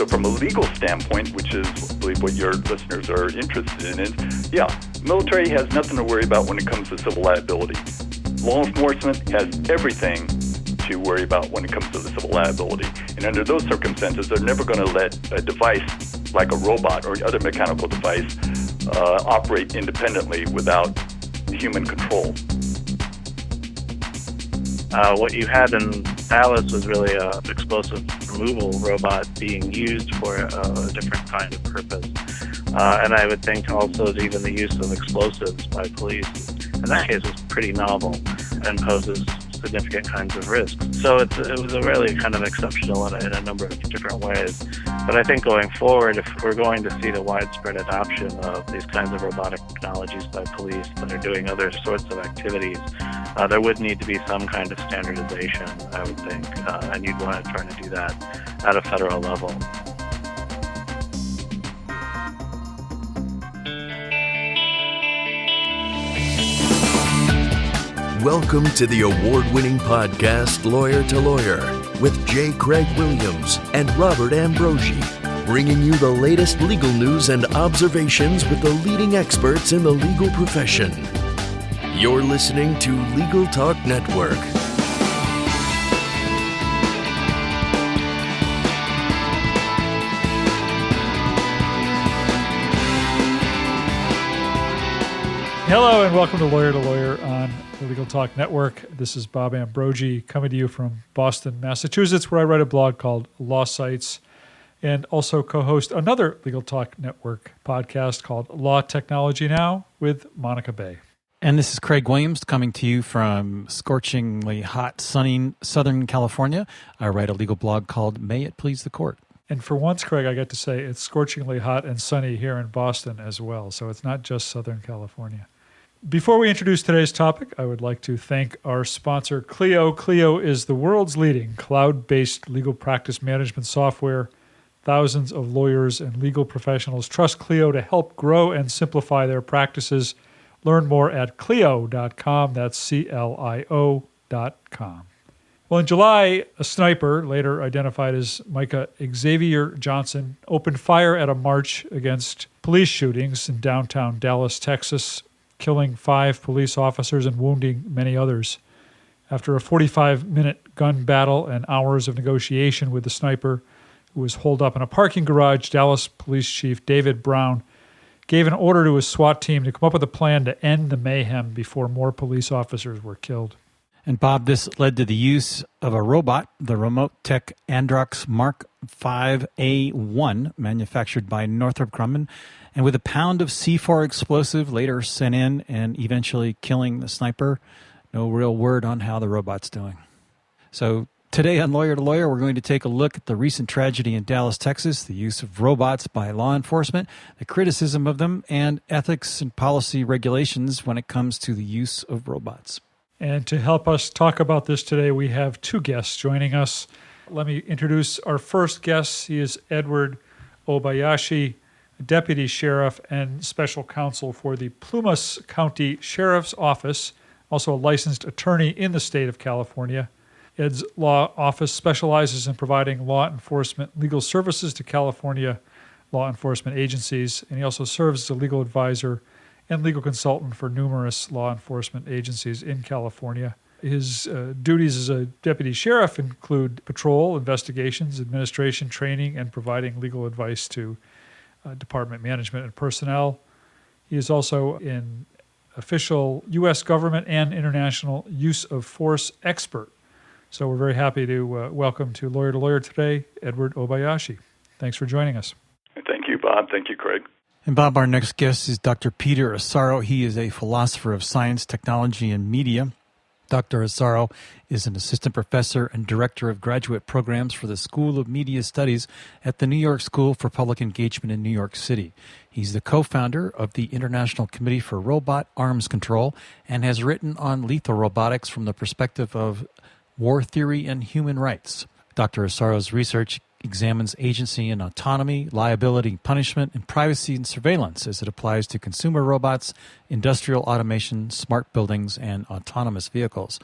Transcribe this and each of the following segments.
So from a legal standpoint, which is, I believe, what your listeners are interested in, is, military has nothing to worry about when it comes to civil liability. Law enforcement has everything to worry about when it comes to the civil liability. And under those circumstances, they're never going to let a device like a robot or other mechanical device operate independently without human control. What you had in Dallas was really an explosive removal robot being used for a different kind of purpose. And I would think also that even the use of explosives by police, in that case, is pretty novel and poses significant kinds of risks. So it was a really kind of exceptional in a number of different ways. But I think going forward, if we're going to see the widespread adoption of these kinds of robotic technologies by police that are doing other sorts of activities, there would need to be some kind of standardization, I would think, and you'd want to try to do that at a federal level. Welcome to the award-winning podcast Lawyer to Lawyer with J. Craig Williams and Robert Ambrogi, bringing you the latest legal news and observations with the leading experts in the legal profession. You're listening to Legal Talk Network. Hello and welcome to Lawyer on the Legal Talk Network. This is Bob Ambrogi coming to you from Boston, Massachusetts, where I write a blog called Law Sites and also co-host another Legal Talk Network podcast called Law Technology Now with Monica Bay. And this is Craig Williams coming to you from scorchingly hot, sunny Southern California. I write a legal blog called May It Please the Court. And for once, Craig, I get to say it's scorchingly hot and sunny here in Boston as well, so it's not just Southern California. Before we introduce today's topic, I would like to thank our sponsor, Clio. Clio is the world's leading cloud-based legal practice management software. Thousands of lawyers and legal professionals trust Clio to help grow and simplify their practices. Learn more at Clio.com. That's CLIO.com. Well, in July, a sniper, later identified as Micah Xavier Johnson, opened fire at a march against police shootings in downtown Dallas, Texas, killing 5 police officers and wounding many others. After a 45-minute gun battle and hours of negotiation with the sniper, who was holed up in a parking garage, Dallas Police Chief David Brown gave an order to his SWAT team to come up with a plan to end the mayhem before more police officers were killed. And Bob, this led to the use of a robot, the Remotec Androx Mark 5A1, manufactured by Northrup Grumman, and with a pound of C4 explosive later sent in and eventually killing the sniper. No real word on how the robot's doing. So today on Lawyer to Lawyer, we're going to take a look at the recent tragedy in Dallas, Texas, the use of robots by law enforcement, the criticism of them, and ethics and policy regulations when it comes to the use of robots. And to help us talk about this today, we have 2 guests joining us. Let me introduce our first guest. He is Edward Obayashi, Deputy Sheriff and Special Counsel for the Plumas County Sheriff's Office, also a licensed attorney in the state of California. Ed's law office specializes in providing law enforcement legal services to California law enforcement agencies, and he also serves as a legal advisor and legal consultant for numerous law enforcement agencies in California. His duties as a deputy sheriff include patrol, investigations, administration, training, and providing legal advice to department management and personnel. He is also an official U.S. government and international use of force expert. So we're very happy to welcome to Lawyer today, Edward Obayashi. Thanks for joining us. Thank you, Bob. Thank you, Craig. And Bob, our next guest is Dr. Peter Asaro. He is a philosopher of science, technology, and media. Dr. Asaro is an assistant professor and director of graduate programs for the School of Media Studies at the New York School for Public Engagement in New York City. He's the co-founder of the International Committee for Robot Arms Control and has written on lethal robotics from the perspective of war theory and human rights. Dr. Asaro's research examines agency and autonomy, liability, punishment, and privacy and surveillance as it applies to consumer robots, industrial automation, smart buildings, and autonomous vehicles.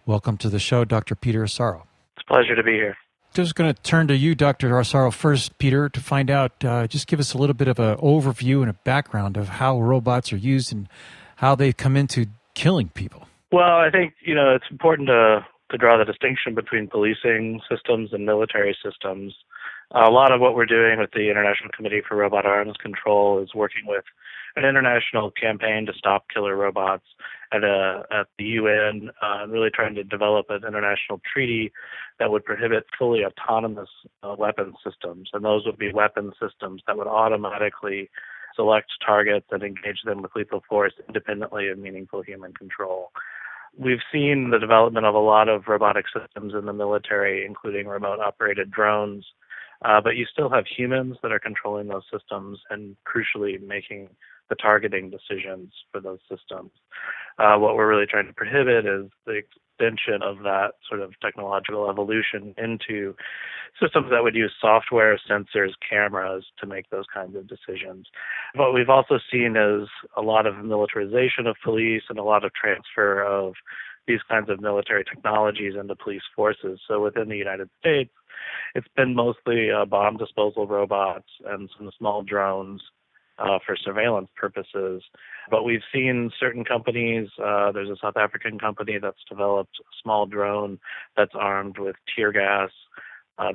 Welcome to the show, Dr. Peter Asaro. It's a pleasure to be here. Just going to turn to you, Dr. Asaro, first, Peter, to find out, just give us a little bit of an overview and a background of how robots are used and how they come into killing people. Well, I think, it's important to draw the distinction between policing systems and military systems. A lot of what we're doing with the International Committee for Robot Arms Control is working with an international campaign to stop killer robots at the UN, really trying to develop an international treaty that would prohibit fully autonomous weapon systems. And those would be weapon systems that would automatically select targets and engage them with lethal force independently of meaningful human control. We've seen the development of a lot of robotic systems in the military, including remote-operated drones, but you still have humans that are controlling those systems and, crucially, making the targeting decisions for those systems. What we're really trying to prohibit is the extension of that sort of technological evolution into systems that would use software, sensors, cameras to make those kinds of decisions. What we've also seen is a lot of militarization of police and a lot of transfer of these kinds of military technologies into police forces. So within the United States, it's been mostly bomb disposal robots and some small drones for surveillance purposes. But we've seen certain companies, there's a South African company that's developed a small drone that's armed with tear gas.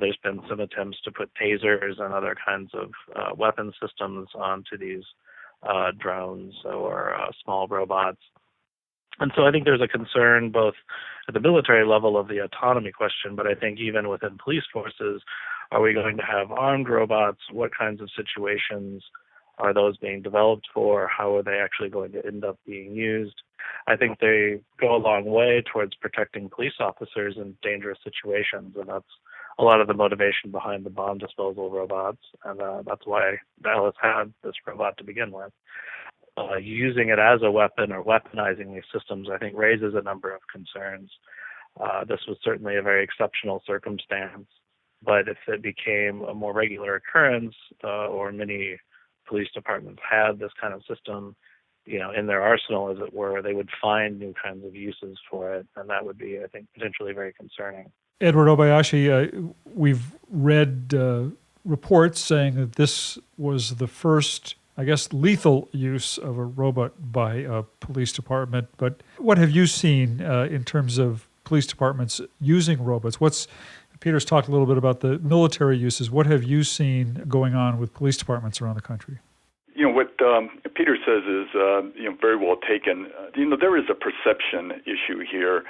There's been some attempts to put tasers and other kinds of weapon systems onto these drones or small robots. And so I think there's a concern both at the military level of the autonomy question, but I think even within police forces, are we going to have armed robots? What kinds of situations are those being developed for? How are they actually going to end up being used? I think they go a long way towards protecting police officers in dangerous situations, and that's a lot of the motivation behind the bomb disposal robots, and that's why Dallas had this robot to begin with. Using it as a weapon or weaponizing these systems, I think, raises a number of concerns. This was certainly a very exceptional circumstance, but if it became a more regular occurrence, or many police departments had this kind of system, in their arsenal, as it were, they would find new kinds of uses for it, and that would be, I think, potentially very concerning. Edward Obayashi, we've read reports saying that this was the first, I guess, lethal use of a robot by a police department. But what have you seen in terms of police departments using robots? Peter's talked a little bit about the military uses. What have you seen going on with police departments around the country? What Peter says is very well taken. There is a perception issue here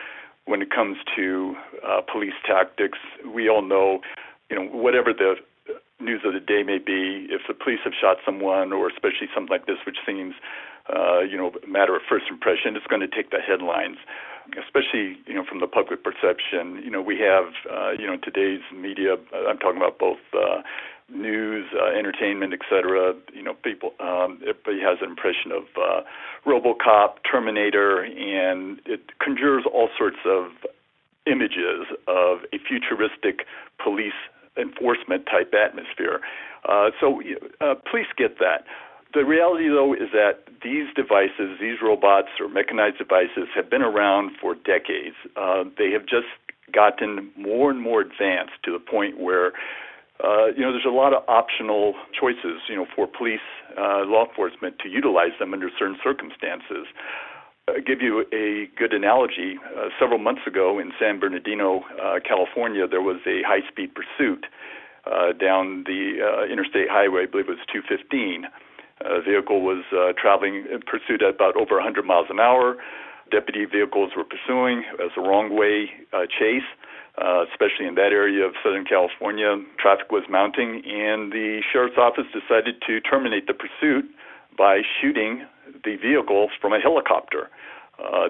when it comes to police tactics. We all know, whatever the news of the day may be, if the police have shot someone, or especially something like this, which seems, a matter of first impression, it's going to take the headlines, especially, from the public perception. We have, today's media, I'm talking about both news, entertainment, etc. People, everybody has an impression of RoboCop, Terminator, and it conjures all sorts of images of a futuristic police enforcement type atmosphere. So police get that. The reality, though, is that these devices, these robots or mechanized devices, have been around for decades. They have just gotten more and more advanced to the point where there's a lot of optional choices, for police, law enforcement to utilize them under certain circumstances. I'll give you a good analogy. Several months ago in San Bernardino, California, there was a high-speed pursuit down the interstate highway. I believe it was 215. The vehicle was traveling in pursuit at about over 100 miles an hour. Deputy vehicles were pursuing as a wrong-way chase. Especially in that area of Southern California, traffic was mounting, and the sheriff's office decided to terminate the pursuit by shooting the vehicle from a helicopter.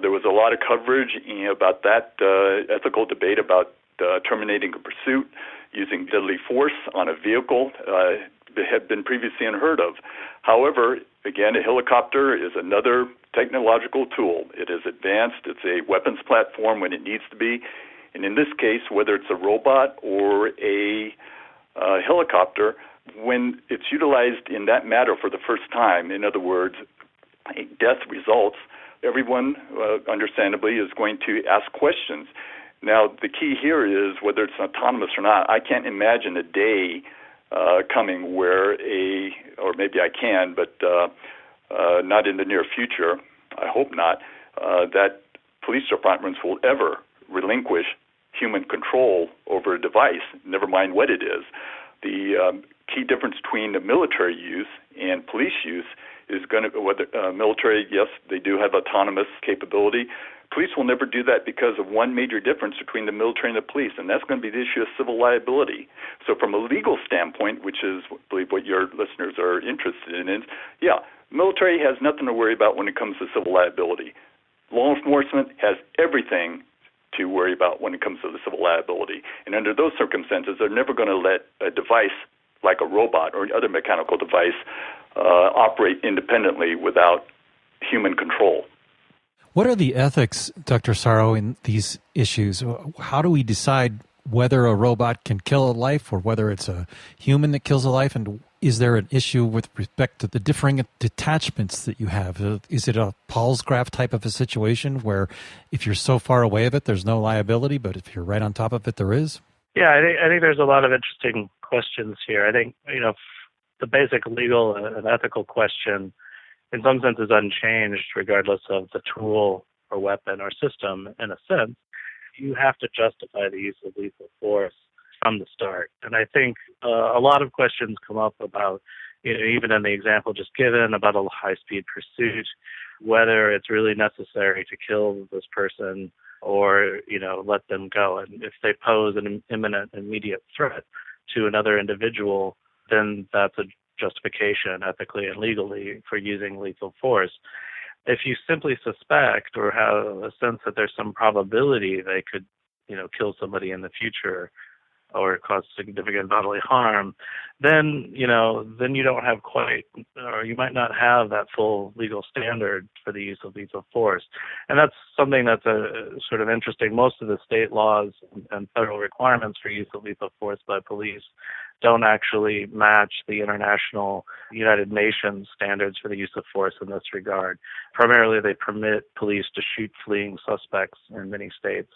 There was a lot of coverage about that ethical debate about terminating a pursuit using deadly force on a vehicle that had been previously unheard of. However, again, a helicopter is another technological tool. It is advanced. It's a weapons platform when it needs to be. And in this case, whether it's a robot or a helicopter, when it's utilized in that manner for the first time, in other words, death results, everyone, understandably, is going to ask questions. Now, the key here is whether it's autonomous or not. I can't imagine a day coming where or maybe I can, but not in the near future, I hope not, that police departments will ever relinquish human control over a device, never mind what it is. The key difference between the military use and police use is going to be whether military, yes, they do have autonomous capability. Police will never do that because of one major difference between the military and the police, and that's going to be the issue of civil liability. So from a legal standpoint, which is, I believe, what your listeners are interested in, is, military has nothing to worry about when it comes to civil liability. Law enforcement has everything to worry about when it comes to the civil liability. And under those circumstances, they're never going to let a device like a robot or other mechanical device operate independently without human control. What are the ethics, Dr. Asaro, in these issues? How do we decide whether a robot can kill a life or whether it's a human that kills a life? And is there an issue with respect to the differing detachments that you have? Is it a Paul's graph type of a situation where if you're so far away of it, there's no liability, but if you're right on top of it, there is? Yeah, I think there's a lot of interesting questions here. I think, the basic legal and ethical question in some sense is unchanged regardless of the tool or weapon or system. In a sense, you have to justify the use of lethal force from the start. And I think a lot of questions come up about, even in the example just given, about a high-speed pursuit, whether it's really necessary to kill this person or, let them go. And if they pose an imminent, immediate threat to another individual, then that's a justification ethically and legally for using lethal force. If you simply suspect or have a sense that there's some probability they could, kill somebody in the future or cause significant bodily harm, then you don't have quite, or you might not have that full legal standard for the use of lethal force. And that's something that's a sort of interesting. Most of the state laws and federal requirements for use of lethal force by police don't actually match the international United Nations standards for the use of force in this regard. Primarily, they permit police to shoot fleeing suspects in many states,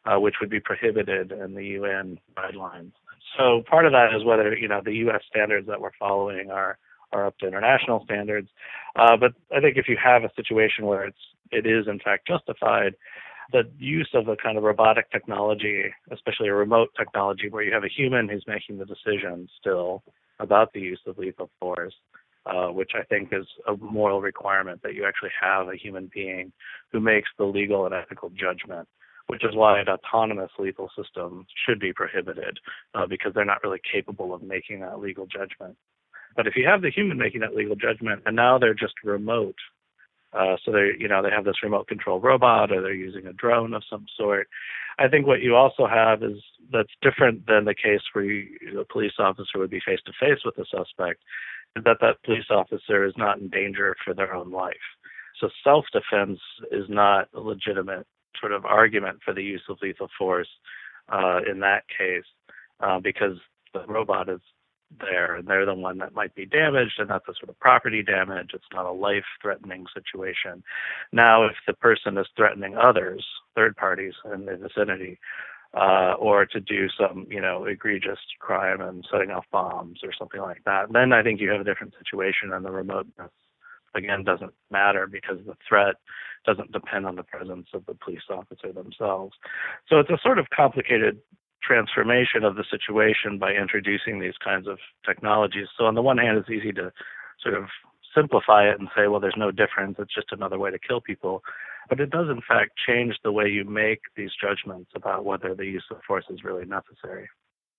which would be prohibited in the UN guidelines. So part of that is whether, the U.S. standards that we're following are up to international standards. But I think if you have a situation where it is in fact justified, the use of a kind of robotic technology, especially a remote technology where you have a human who's making the decision still about the use of lethal force, which I think is a moral requirement that you actually have a human being who makes the legal and ethical judgment, which is why an autonomous lethal system should be prohibited because they're not really capable of making that legal judgment. But if you have the human making that legal judgment and now they're just remote, so they have this remote control robot or they're using a drone of some sort. I think what you also have is that's different than the case where the police officer would be face to face with the suspect, is that police officer is not in danger for their own life. So self-defense is not a legitimate sort of argument for the use of lethal force in that case because the robot is there and they're the one that might be damaged, and that's a sort of property damage. It's not a life-threatening situation. Now, if the person is threatening others, third parties in the vicinity, or to do some, egregious crime and setting off bombs or something like that, then I think you have a different situation, and the remoteness, again, doesn't matter because the threat doesn't depend on the presence of the police officer themselves. So it's a sort of complicated transformation of the situation by introducing these kinds of technologies. So on the one hand, it's easy to sort of simplify it and say, well, there's no difference. It's just another way to kill people. But it does, in fact, change the way you make these judgments about whether the use of force is really necessary.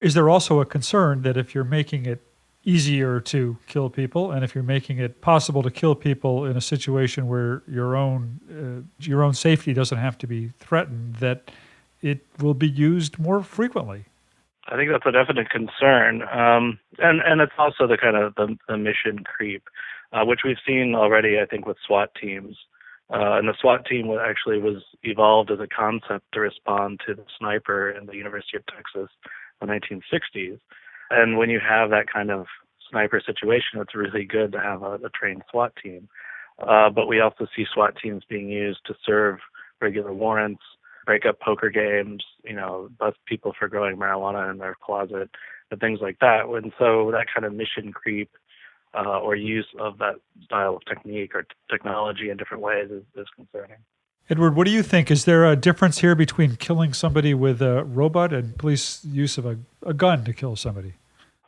Is there also a concern that if you're making it easier to kill people, and if you're making it possible to kill people in a situation where your own safety doesn't have to be threatened, that it will be used more frequently? I think that's a definite concern, and it's also the kind of the mission creep, which we've seen already, I think, with SWAT teams. And the SWAT team actually was evolved as a concept to respond to the sniper in the University of Texas in the 1960s. And when you have that kind of sniper situation, it's really good to have a trained SWAT team. But we also see SWAT teams being used to serve regular warrants, break up poker games, bust people for growing marijuana in their closet, and things like that. And so that kind of mission creep or use of that style of technique or technology in different ways is concerning. Edward, what do you think? Is there a difference here between killing somebody with a robot and police use of a gun to kill somebody?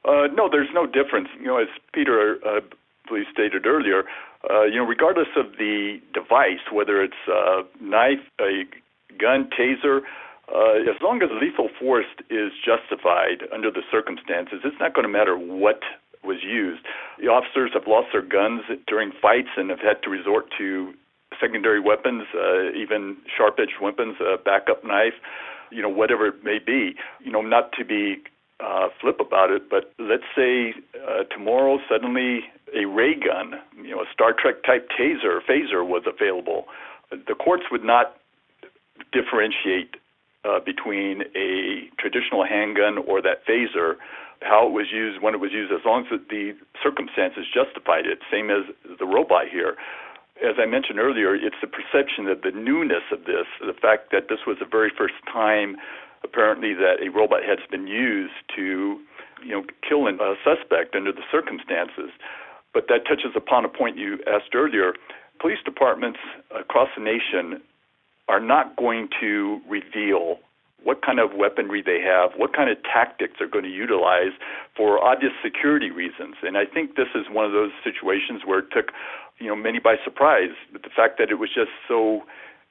No, there's no difference. As Peter, I believe, stated earlier, regardless of the device, whether it's a knife, a gun, taser, as long as lethal force is justified under the circumstances, it's not going to matter what was used. The officers have lost their guns during fights and have had to resort to secondary weapons, even sharp-edged weapons, a backup knife, whatever it may be. Not to be flip about it, but let's say tomorrow suddenly a ray gun, a Star Trek type phaser was available. The courts would not differentiate between a traditional handgun or that phaser, how it was used, when it was used, as long as the circumstances justified it, same as the robot here. As I mentioned earlier, it's the perception of the newness of this, the fact that this was the very first time, apparently, that a robot has been used to, kill a suspect under the circumstances. But that touches upon a point you asked earlier. Police departments across the nation are not going to reveal what kind of weaponry they have, what kind of tactics they're going to utilize for obvious security reasons. And I think this is one of those situations where it took many by surprise, but the fact that it was just so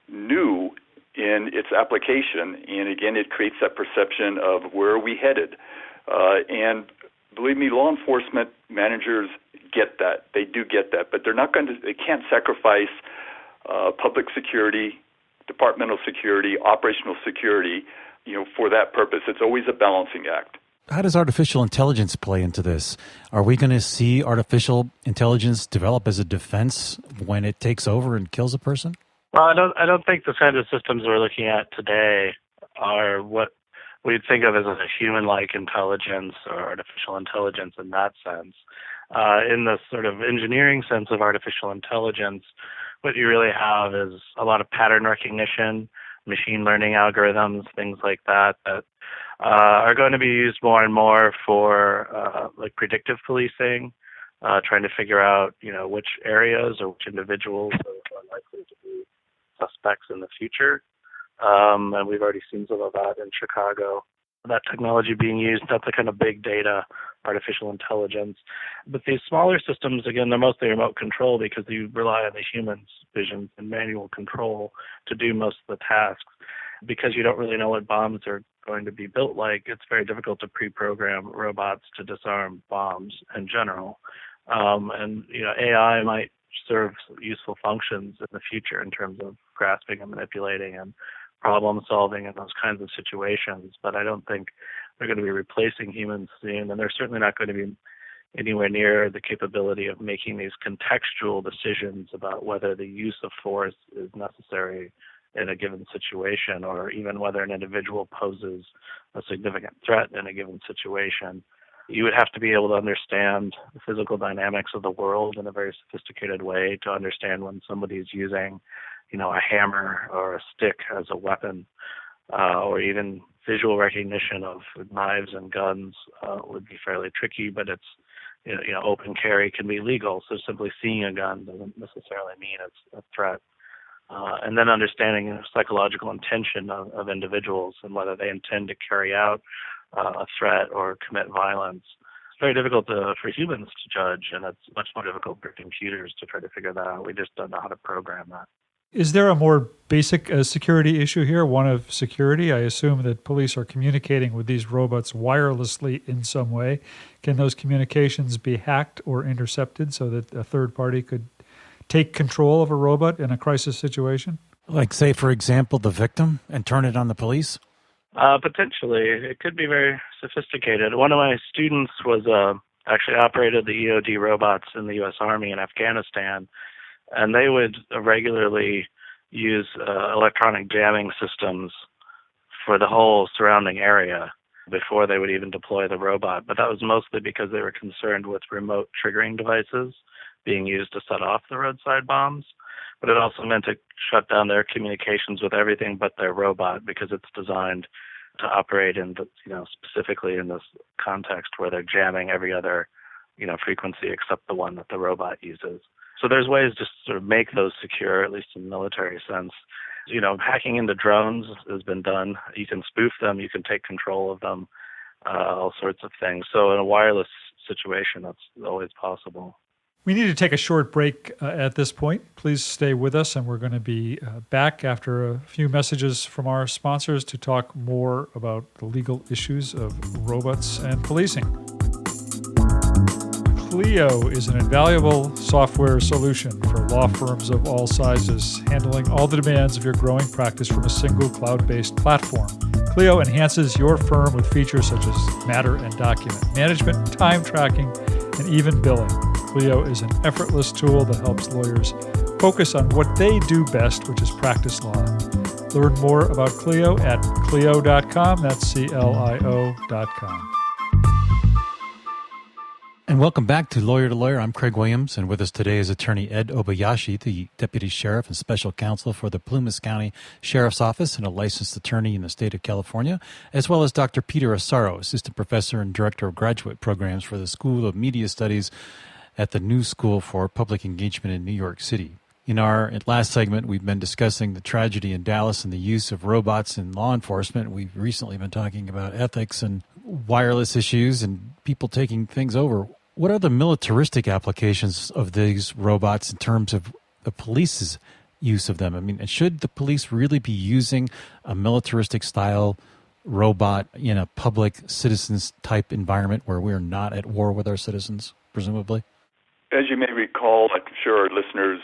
new in its application, and again, it creates that perception of where are we headed. And believe me, law enforcement managers get that. They do get that, but they can't sacrifice public security, departmental security, operational security, for that purpose. It's always a balancing act. How does artificial intelligence play into this? Are we going to see artificial intelligence develop as a defense when it takes over and kills a person? Well, I don't think the kind of systems we're looking at today are what we'd think of as a human-like intelligence or artificial intelligence in that sense. In the sort of engineering sense of artificial intelligence, what you really have is a lot of pattern recognition, machine learning algorithms, things like that are going to be used more and more for like predictive policing, trying to figure out, which areas or which individuals are likely to be suspects in the future. And we've already seen some of that in Chicago. That technology being used, that's the kind of big data, artificial intelligence. But these smaller systems, again, they're mostly remote control because you rely on the human's vision and manual control to do most of the tasks. Because you don't really know what bombs are going to be built like, it's very difficult to pre-program robots to disarm bombs in general. And AI might serve useful functions in the future in terms of grasping and manipulating and problem solving in those kinds of situations, but I don't think they're going to be replacing humans soon, and they're certainly not going to be anywhere near the capability of making these contextual decisions about whether the use of force is necessary in a given situation, or even whether an individual poses a significant threat in a given situation. You would have to be able to understand the physical dynamics of the world in a very sophisticated way to understand when somebody's using, a hammer or a stick as a weapon, or even visual recognition of knives and guns would be fairly tricky, but it's, open carry can be legal. So simply seeing a gun doesn't necessarily mean it's a threat. And then understanding the psychological intention of individuals and whether they intend to carry out a threat or commit violence. It's very difficult for humans to judge, and it's much more difficult for computers to try to figure that out. We just don't know how to program that. Is there a more basic security issue here, one of security? I assume that police are communicating with these robots wirelessly in some way. Can those communications be hacked or intercepted so that a third party could take control of a robot in a crisis situation? Like, say, for example, the victim and turn it on the police? Potentially. It could be very sophisticated. One of my students was actually operated the EOD robots in the U.S. Army in Afghanistan, and they would regularly use electronic jamming systems for the whole surrounding area before they would even deploy the robot. But that was mostly because they were concerned with remote triggering devices being used to set off the roadside bombs. but it also meant to shut down their communications with everything but their robot, because it's designed to operate in the, specifically in this context where they're jamming every other, frequency except the one that the robot uses. So there's ways to sort of make those secure, at least in the military sense. Hacking into drones has been done. You can spoof them. You can take control of them, all sorts of things. So in a wireless situation, that's always possible. We need to take a short break at this point. Please stay with us, and we're going to be back after a few messages from our sponsors to talk more about the legal issues of robots and policing. Clio is an invaluable software solution for law firms of all sizes, handling all the demands of your growing practice from a single cloud-based platform. Clio enhances your firm with features such as matter and document management, time tracking, and even billing. Clio is an effortless tool that helps lawyers focus on what they do best, which is practice law. Learn more about Clio at Clio.com. That's CLIO.com. And welcome back to Lawyer to Lawyer. I'm Craig Williams, and with us today is attorney Ed Obayashi, the deputy sheriff and special counsel for the Plumas County Sheriff's Office and a licensed attorney in the state of California, as well as Dr. Peter Asaro, assistant professor and director of graduate programs for the School of Media Studies at the New School for Public Engagement in New York City. In our last segment, we've been discussing the tragedy in Dallas and the use of robots in law enforcement. We've recently been talking about ethics and wireless issues and people taking things over. What are the militaristic applications of these robots in terms of the police's use of them? I mean, should the police really be using a militaristic style robot in a public citizens type environment where we're not at war with our citizens, presumably? As you may recall, I'm sure our listeners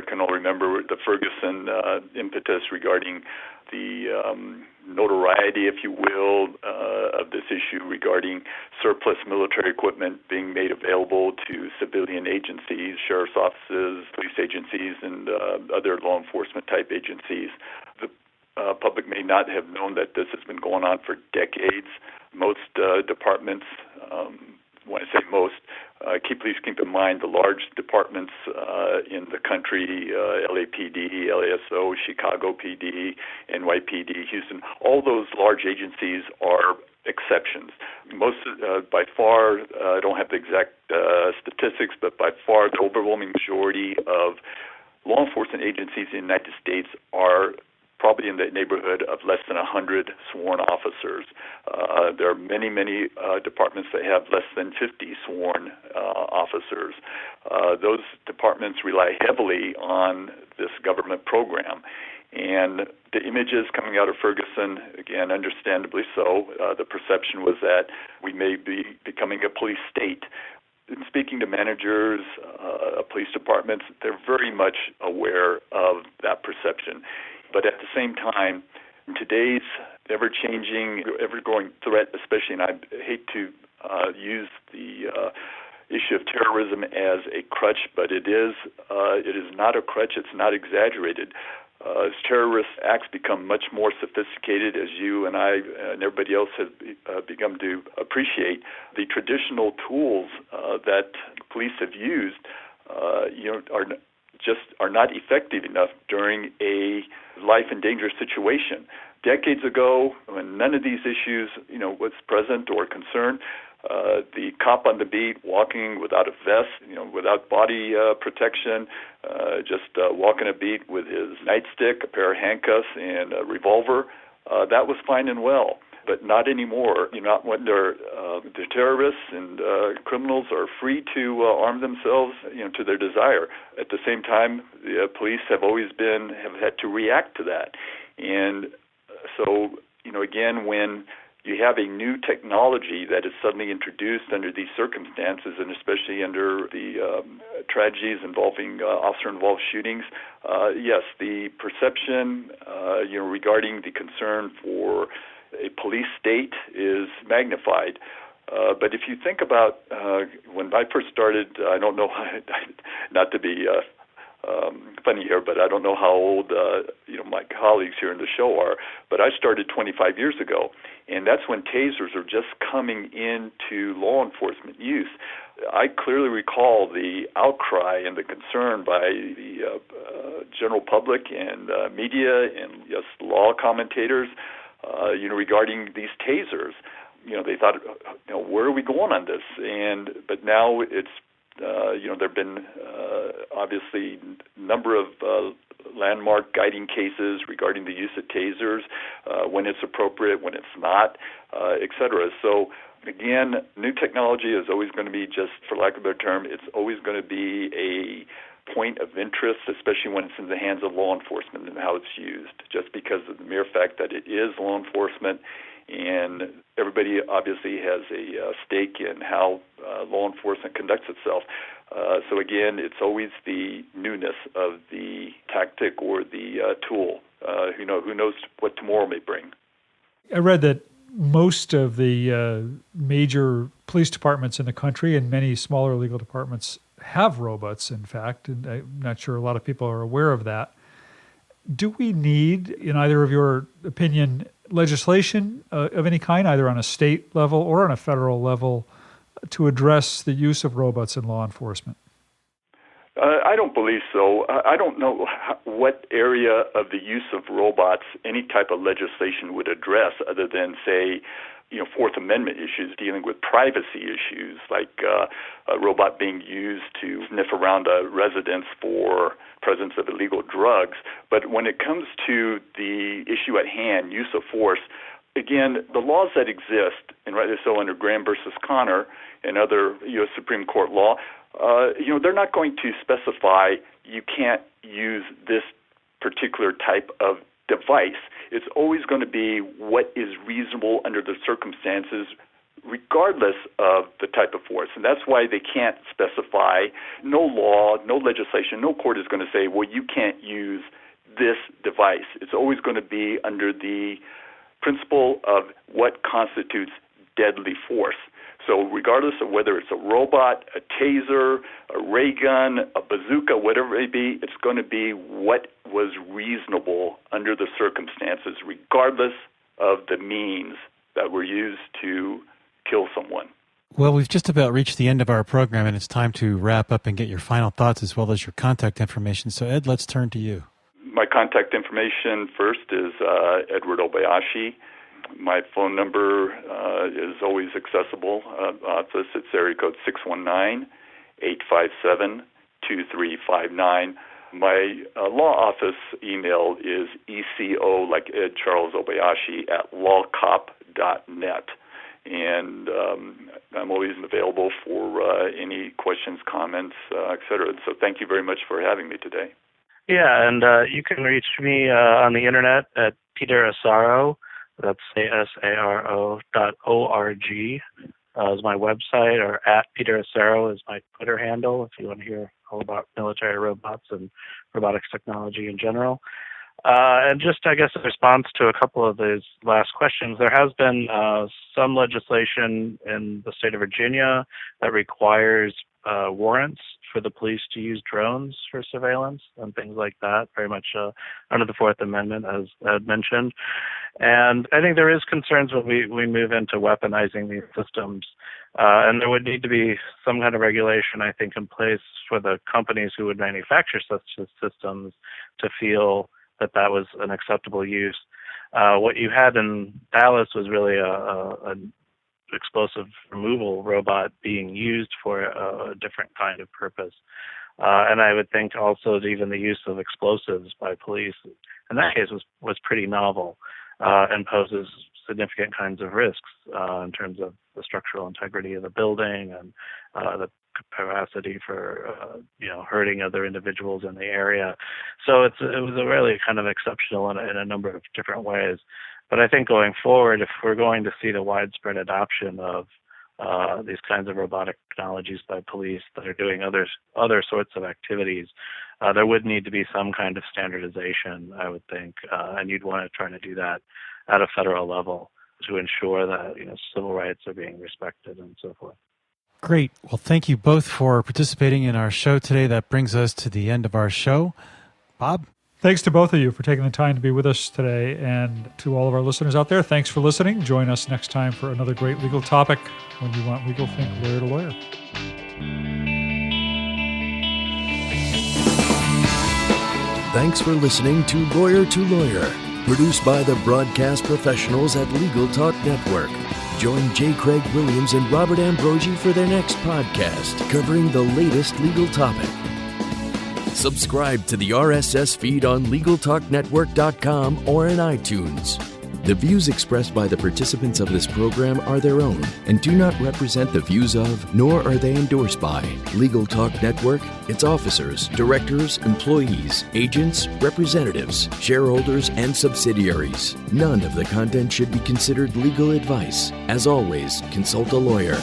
can all remember the Ferguson impetus regarding the notoriety, if you will, of this issue regarding surplus military equipment being made available to civilian agencies, sheriff's offices, police agencies, and other law enforcement type agencies. The public may not have known that this has been going on for decades. Most departments, when I say most, please keep in mind the large departments in the country, LAPD, LASO, Chicago PD, NYPD, Houston, all those large agencies are exceptions. Most, by far, I don't have the exact statistics, but by far the overwhelming majority of law enforcement agencies in the United States are probably in the neighborhood of less than 100 sworn officers. There are many, many departments that have less than 50 sworn officers. Those departments rely heavily on this government program. And the images coming out of Ferguson, again, understandably so, the perception was that we may be becoming a police state. In speaking to managers, police departments, they're very much aware of that perception. But at the same time, in today's ever-changing, ever-growing threat, especially, and I hate to use the issue of terrorism as a crutch, but it is not a crutch. It's not exaggerated. As terrorist acts become much more sophisticated, as you and I and everybody else have begun to appreciate, the traditional tools that police have used, are not effective enough during a life and danger situation. Decades ago, when none of these issues, was present or concerned, the cop on the beat walking without a vest, without body protection, just walking a beat with his nightstick, a pair of handcuffs, and a revolver, that was fine and well. But not anymore. Not when the terrorists and criminals are free to arm themselves, to their desire. At the same time, the police have had to react to that. And so, again, when you have a new technology that is suddenly introduced under these circumstances, and especially under the tragedies involving officer-involved shootings, yes, the perception, regarding the concern for a police state is magnified. But if you think about when I first started, I don't know, not to be funny here, but I don't know how old my colleagues here in the show are, but I started 25 years ago, and that's when tasers are just coming into law enforcement use. I clearly recall the outcry and the concern by the general public and media and law commentators, regarding these tasers. They thought, where are we going on this? But now it's, there have been obviously a number of landmark guiding cases regarding the use of tasers, when it's appropriate, when it's not, et cetera. So, again, new technology is always going to be, just for lack of a better term, it's always going to be a point of interest, especially when it's in the hands of law enforcement and how it's used, just because of the mere fact that it is law enforcement, and everybody obviously has a stake in how law enforcement conducts itself. So again, it's always the newness of the tactic or the tool. Who knows what tomorrow may bring. I read that most of the major police departments in the country and many smaller legal departments have robots, in fact, and I'm not sure a lot of people are aware of that. Do we need, in either of your opinion, legislation of any kind, either on a state level or on a federal level, to address the use of robots in law enforcement? I don't believe so. I don't know what area of the use of robots any type of legislation would address, other than, say, Fourth Amendment issues dealing with privacy issues, like a robot being used to sniff around a residence for presence of illegal drugs. But when it comes to the issue at hand, use of force, again, the laws that exist, and rightly so under Graham versus Connor and other U.S. Supreme Court law, they're not going to specify you can't use this particular type of device. It's always going to be what is reasonable under the circumstances, regardless of the type of force. And that's why they can't specify, no law, no legislation, no court is going to say, well, you can't use this device. It's always going to be under the principle of what constitutes deadly force. So regardless of whether it's a robot, a taser, a ray gun, a bazooka, whatever it may be, it's going to be what was reasonable under the circumstances, regardless of the means that were used to kill someone. Well, we've just about reached the end of our program, and it's time to wrap up and get your final thoughts as well as your contact information. So, Ed, let's turn to you. My contact information first is Edward Obayashi. My phone number is always accessible. Office, it's area code 619-857-2359. My law office email is ECO, like Ed Charles Obayashi, at lawcop.net. And I'm always available for any questions, comments, et cetera. So thank you very much for having me today. Yeah, and you can reach me on the internet at Peter Asaro. That's asaro.org is my website, or at Peter Asaro is my Twitter handle if you want to hear all about military robots and robotics technology in general. And just, I guess, in response to a couple of these last questions, there has been some legislation in the state of Virginia that requires warrants for the police to use drones for surveillance and things like that, very much under the Fourth Amendment, as Ed mentioned. And I think there is concerns when we move into weaponizing these systems. And there would need to be some kind of regulation, I think, in place for the companies who would manufacture such systems to feel that was an acceptable use. What you had in Dallas was really an explosive removal robot being used for a different kind of purpose. And I would think also that even the use of explosives by police in that case was pretty novel and poses significant kinds of risks in terms of the structural integrity of the building and the capacity for hurting other individuals in the area. So it was a really kind of exceptional in a number of different ways. But I think going forward, if we're going to see the widespread adoption of these kinds of robotic technologies by police that are doing other sorts of activities, there would need to be some kind of standardization, I would think, and you'd want to try to do that at a federal level to ensure that civil rights are being respected and so forth. Great. Well, thank you both for participating in our show today. That brings us to the end of our show. Bob? Thanks to both of you for taking the time to be with us today. And to all of our listeners out there, thanks for listening. Join us next time for another great legal topic when you want legal think lawyer to lawyer. Thanks for listening to Lawyer, produced by the broadcast professionals at Legal Talk Network. Join J. Craig Williams and Robert Ambrogi for their next podcast covering the latest legal topic. Subscribe to the RSS feed on LegalTalkNetwork.com or in iTunes. The views expressed by the participants of this program are their own and do not represent the views of, nor are they endorsed by, Legal Talk Network, its officers, directors, employees, agents, representatives, shareholders, and subsidiaries. None of the content should be considered legal advice. As always, consult a lawyer.